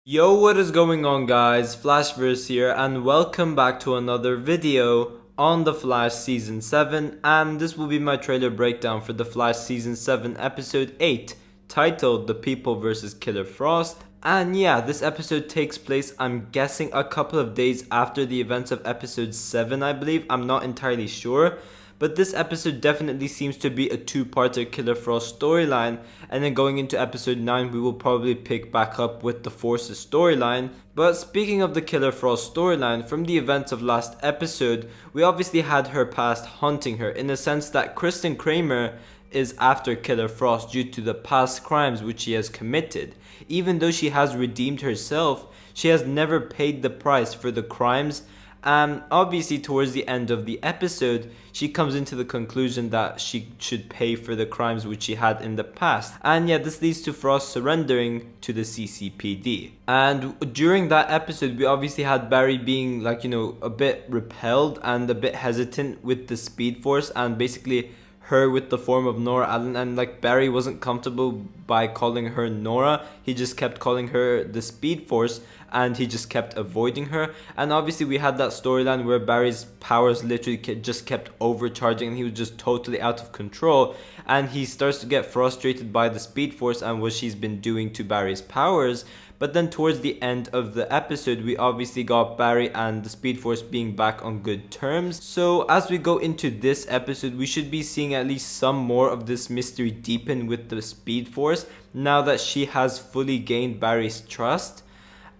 Yo, what is going on guys? Flashverse here and welcome back to another video on The Flash Season 7, and this will be my trailer breakdown for The Flash Season 7 Episode 8 titled The People vs. Killer Frost. And yeah, this episode takes place, I'm guessing, a couple of days after the events of Episode 7, I believe. I'm not entirely sure. But this episode definitely seems to be a two-parter Killer Frost storyline, and then going into episode 9 we will probably pick back up with the Force's storyline. But speaking of the Killer Frost storyline, from the events of last episode, we obviously had her past haunting her, in the sense that Kristen Kramer is after Killer Frost due to the past crimes which she has committed. Even though she has redeemed herself, she has never paid the price for the crimes. Obviously towards the end of the episode, she comes into the conclusion that she should pay for the crimes which she had in the past. And yeah, this leads to Frost surrendering to the CCPD. And during that episode, we obviously had Barry being a bit repelled and a bit hesitant with the Speed Force, and basically her with the form of Nora Allen, and Barry wasn't comfortable by calling her Nora. He just kept calling her the Speed Force, and he just kept avoiding her. And obviously we had that storyline where Barry's powers literally just kept overcharging and he was just totally out of control, and he starts to get frustrated by the Speed Force and what she's been doing to Barry's powers. But then towards the end of the episode, we obviously got Barry and the Speed Force being back on good terms. So as we go into this episode, we should be seeing at least some more of this mystery deepen with the Speed Force now that she has fully gained Barry's trust.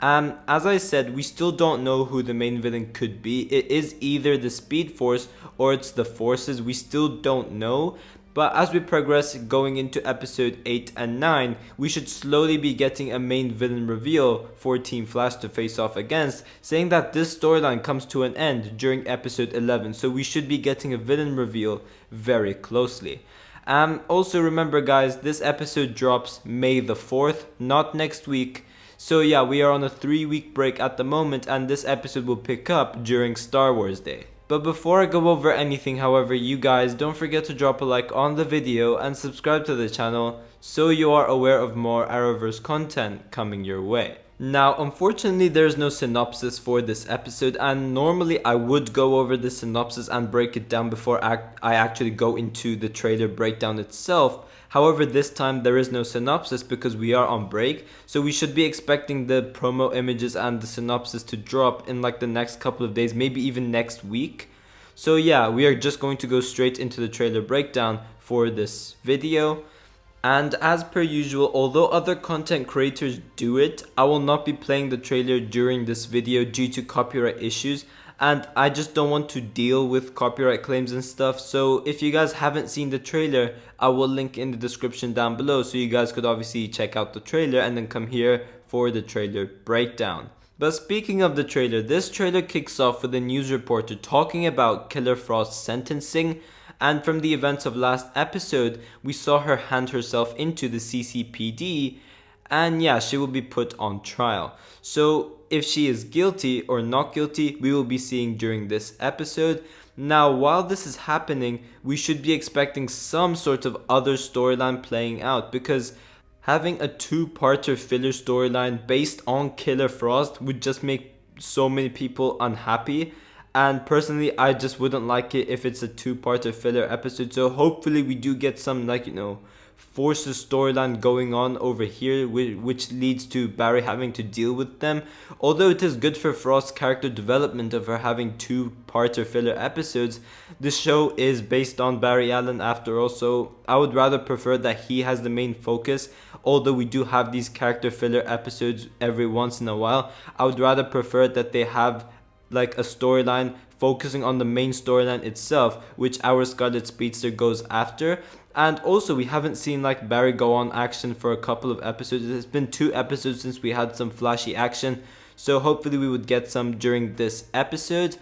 As I said, we still don't know who the main villain could be. It is either the Speed Force or it's the Forces. We still don't know. But as we progress going into episode 8 and 9, we should slowly be getting a main villain reveal for Team Flash to face off against, saying that this storyline comes to an end during episode 11, so we should be getting a villain reveal very closely. Also remember guys, this episode drops May the 4th, not next week. So yeah, we are on a 3-week break at the moment, and this episode will pick up during Star Wars Day. But before I go over anything, however, you guys don't forget to drop a like on the video and subscribe to the channel so you are aware of more Arrowverse content coming your way. Now, unfortunately, there's no synopsis for this episode, and normally I would go over the synopsis and break it down before I actually go into the trailer breakdown itself. However, this time there is no synopsis because we are on break, so we should be expecting the promo images and the synopsis to drop in the next couple of days, maybe even next week. So yeah, we are just going to go straight into the trailer breakdown for this video. And as per usual, although other content creators do it, I will not be playing the trailer during this video due to copyright issues, and I just don't want to deal with copyright claims and stuff. So if you guys haven't seen the trailer, I will link in the description down below so you guys could obviously check out the trailer and then come here for the trailer breakdown. But speaking of the trailer, this trailer kicks off with a news reporter talking about Killer Frost's sentencing. And from the events of last episode, we saw her hand herself into the CCPD, and yeah, she will be put on trial. So if she is guilty or not guilty, we will be seeing during this episode. Now, while this is happening, we should be expecting some sort of other storyline playing out, because having a two-parter filler storyline based on Killer Frost would just make so many people unhappy. And personally, I just wouldn't like it if it's a two-parter filler episode. So hopefully we do get some Force's storyline going on over here, which leads to Barry having to deal with them. Although it is good for Frost's character development of her having two-parter filler episodes, the show is based on Barry Allen after all, so I would rather prefer that he has the main focus. Although we do have these character filler episodes every once in a while, I would rather prefer that they have a storyline focusing on the main storyline itself, which our Scarlet Speedster goes after. And also, we haven't seen Barry go on action for a couple of episodes. It's been 2 episodes since we had some flashy action, so hopefully we would get some during this episode.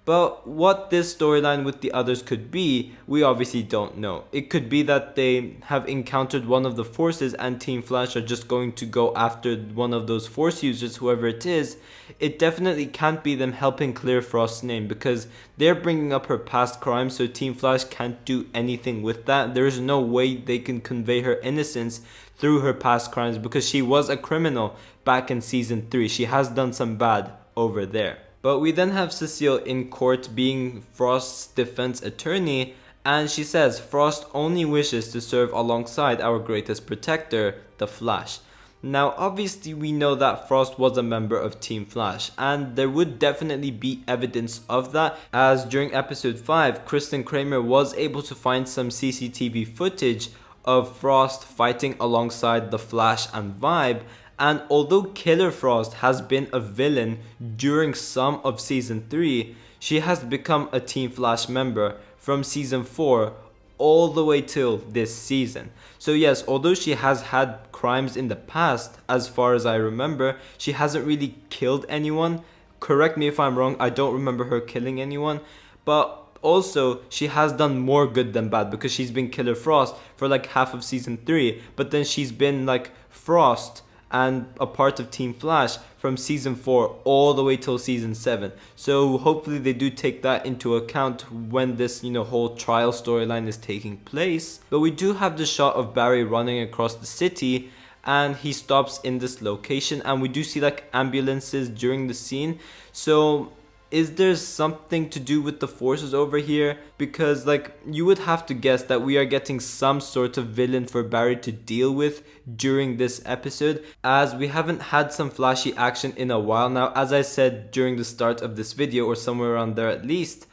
But what this storyline with the others could be, we obviously don't know. It could be that they have encountered one of the forces and Team Flash are just going to go after one of those force users, whoever it is. It definitely can't be them helping clear Frost's name because they're bringing up her past crimes, so Team Flash can't do anything with that. There's no way they can convey her innocence through her past crimes because she was a criminal back in season 3. She has done some bad over there. But we then have Cecile in court being Frost's defense attorney, and she says Frost only wishes to serve alongside our greatest protector, the Flash. Now obviously we know that Frost was a member of Team Flash, and there would definitely be evidence of that, as during episode 5 Kristen Kramer was able to find some CCTV footage of Frost fighting alongside the Flash and Vibe. And although Killer Frost has been a villain during some of season 3, she has become a Team Flash member from season 4 all the way till this season. So yes, although she has had crimes in the past, as far as I remember, she hasn't really killed anyone. Correct me if I'm wrong, I don't remember her killing anyone. But also, she has done more good than bad because she's been Killer Frost for like half of season 3. But then she's been like Frost and a part of Team Flash from season 4 all the way till season 7. So hopefully they do take that into account when this, whole trial storyline is taking place. But we do have the shot of Barry running across the city, and he stops in this location, and we do see like ambulances during the scene. So is there something to do with the forces over here? Because like you would have to guess that we are getting some sort of villain for Barry to deal with during this episode, as we haven't had some flashy action in a while now. As I said during the start of this video, or somewhere around there at least,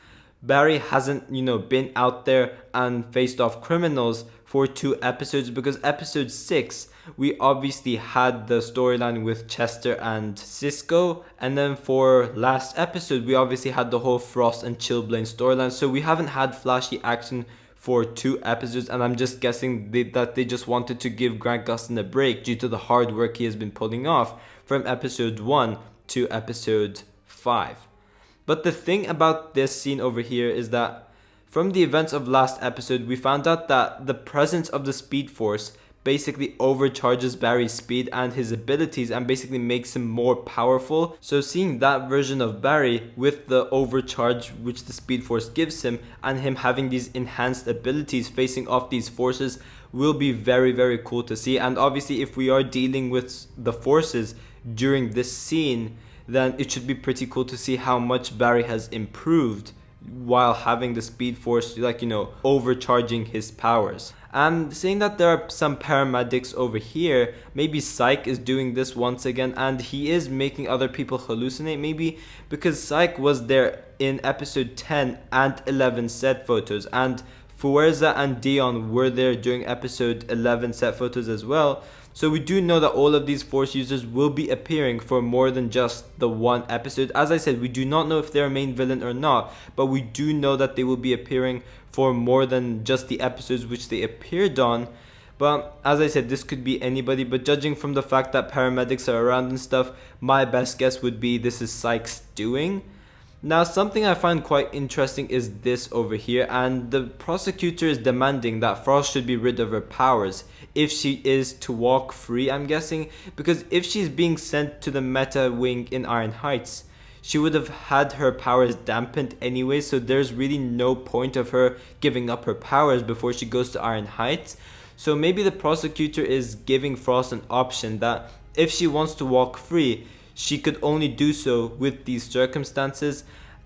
Barry hasn't been out there and faced off criminals for 2 episodes, because episode 6 we obviously had the storyline with Chester and Cisco, and then for last episode we obviously had the whole Frost and Chillblaine storyline. So we haven't had flashy action for 2 episodes, and I'm just guessing that they just wanted to give Grant Gustin a break due to the hard work he has been pulling off from episode 1 to episode 5. But the thing about this scene over here is that from the events of last episode, we found out that the presence of the Speed Force basically overcharges Barry's speed and his abilities and basically makes him more powerful. So seeing that version of Barry with the overcharge which the Speed Force gives him, and him having these enhanced abilities facing off these forces, will be very, very cool to see. And obviously if we are dealing with the forces during this scene, then it should be pretty cool to see how much Barry has improved while having the Speed Force, overcharging his powers. And saying that there are some paramedics over here, maybe Psyche is doing this once again, and he is making other people hallucinate, maybe because Psyche was there in episode 10 and 11 set photos, and Fuerza and Dion were there during episode 11 set photos as well. So we do know that all of these Force users will be appearing for more than just the 1 episode. As I said, we do not know if they're a main villain or not, but we do know that they will be appearing for more than just the episodes which they appeared on. But as I said, this could be anybody, but judging from the fact that paramedics are around and stuff, my best guess would be this is Psyche's doing. Now, something I find quite interesting is this over here, and the prosecutor is demanding that Frost should be rid of her powers if she is to walk free, I'm guessing, because if she's being sent to the Meta Wing in Iron Heights, she would have had her powers dampened anyway, so there's really no point of her giving up her powers before she goes to Iron Heights. So maybe the prosecutor is giving Frost an option that if she wants to walk free, she could only do so with these circumstances,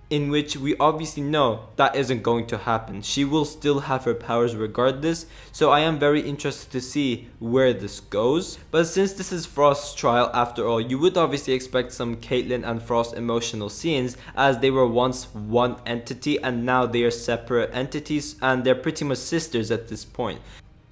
in which we obviously know that isn't going to happen. She will still have her powers regardless, so I am very interested to see where this goes. But since this is Frost's trial after all, you would obviously expect some Caitlin and Frost emotional scenes, as they were once one entity and now they are separate entities, and they're pretty much sisters at this point.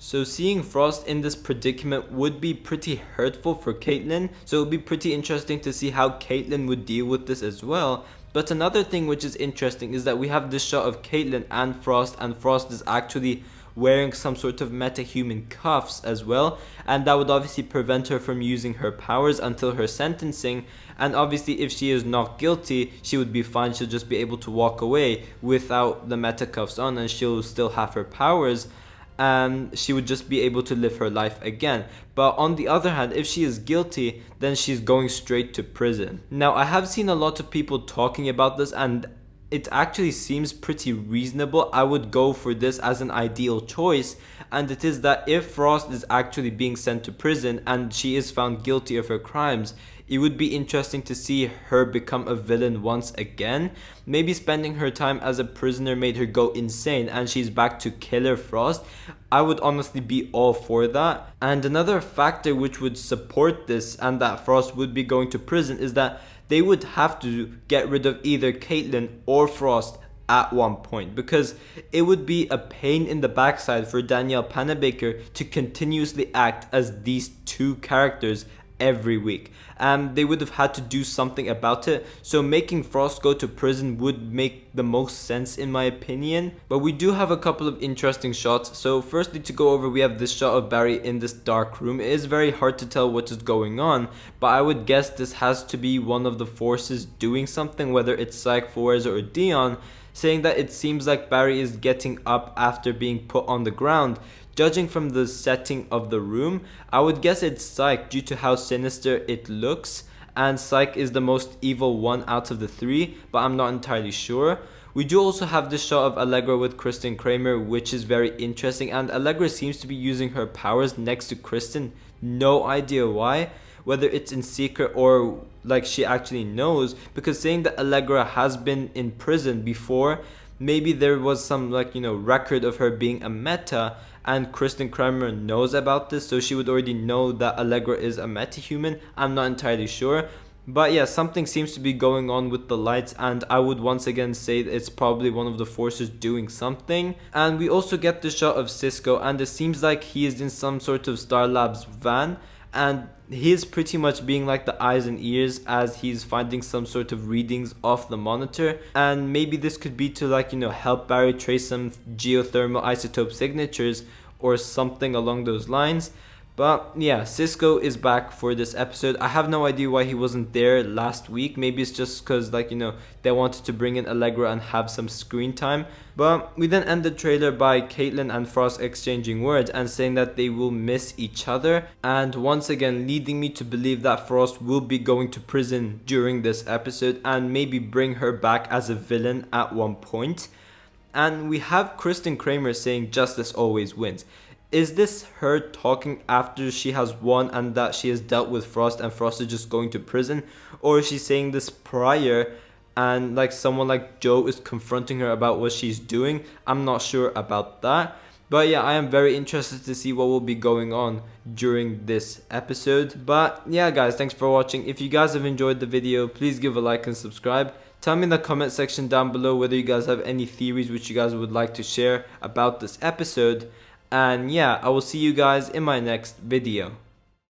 So seeing Frost in this predicament would be pretty hurtful for Caitlin, so it would be pretty interesting to see how Caitlin would deal with this as well. But another thing which is interesting is that we have this shot of Caitlin and Frost is actually wearing some sort of metahuman cuffs as well, and that would obviously prevent her from using her powers until her sentencing. And obviously if she is not guilty, she would be fine. She'll just be able to walk away without the meta cuffs on, and she'll still have her powers, and she would just be able to live her life again. But on the other hand, if she is guilty, then she's going straight to prison. Now, I have seen a lot of people talking about this, and it actually seems pretty reasonable. I would go for this as an ideal choice, and it is that if Frost is actually being sent to prison and she is found guilty of her crimes, it would be interesting to see her become a villain once again. Maybe spending her time as a prisoner made her go insane and she's back to Killer Frost. I would honestly be all for that. And another factor which would support this and that Frost would be going to prison is that they would have to get rid of either Caitlin or Frost at one point, because it would be a pain in the backside for Danielle Panabaker to continuously act as these two characters every week. They would have had to do something about it, so making Frost go to prison would make the most sense in my opinion. But we do have a couple of interesting shots. So firstly, to go over, we have this shot of Barry in this dark room. It is very hard to tell what is going on, but I would guess this has to be one of the forces doing something, whether it's Psych, Fore, or Dion, saying that it seems like Barry is getting up after being put on the ground. Judging from the setting of the room, I would guess it's Psych due to how sinister it looks, and Psych is the most evil one out of the three, but I'm not entirely sure. We do also have this shot of Allegra with Kristen Kramer, which is very interesting, and Allegra seems to be using her powers next to Kristen. No idea why, whether it's in secret or like she actually knows, because saying that Allegra has been in prison before, maybe there was some record of her being a meta, and Kristen Kramer knows about this, so she would already know that Allegra is a metahuman. I'm not entirely sure. But yeah, something seems to be going on with the lights, and I would once again say that it's probably one of the forces doing something. And we also get the shot of Cisco, and it seems like he is in some sort of Star Labs van, and he is pretty much being like the eyes and ears as he's finding some sort of readings off the monitor. And maybe this could be to help Barry trace some geothermal isotope signatures or something along those lines. But yeah, Cisco is back for this episode. I have no idea why he wasn't there last week. Maybe it's just because they wanted to bring in Allegra and have some screen time. But we then end the trailer by Caitlin and Frost exchanging words and saying that they will miss each other. And once again leading me to believe that Frost will be going to prison during this episode and maybe bring her back as a villain at one point. And we have Kristen Kramer saying justice always wins. Is this her talking after she has won and that she has dealt with Frost and Frost is just going to prison? Or is she saying this prior and someone like Joe is confronting her about what she's doing? I'm not sure about that. But yeah, I am very interested to see what will be going on during this episode. But yeah guys, thanks for watching. If you guys have enjoyed the video, please give a like and subscribe. Tell me in the comment section down below whether you guys have any theories which you guys would like to share about this episode. And yeah, I will see you guys in my next video.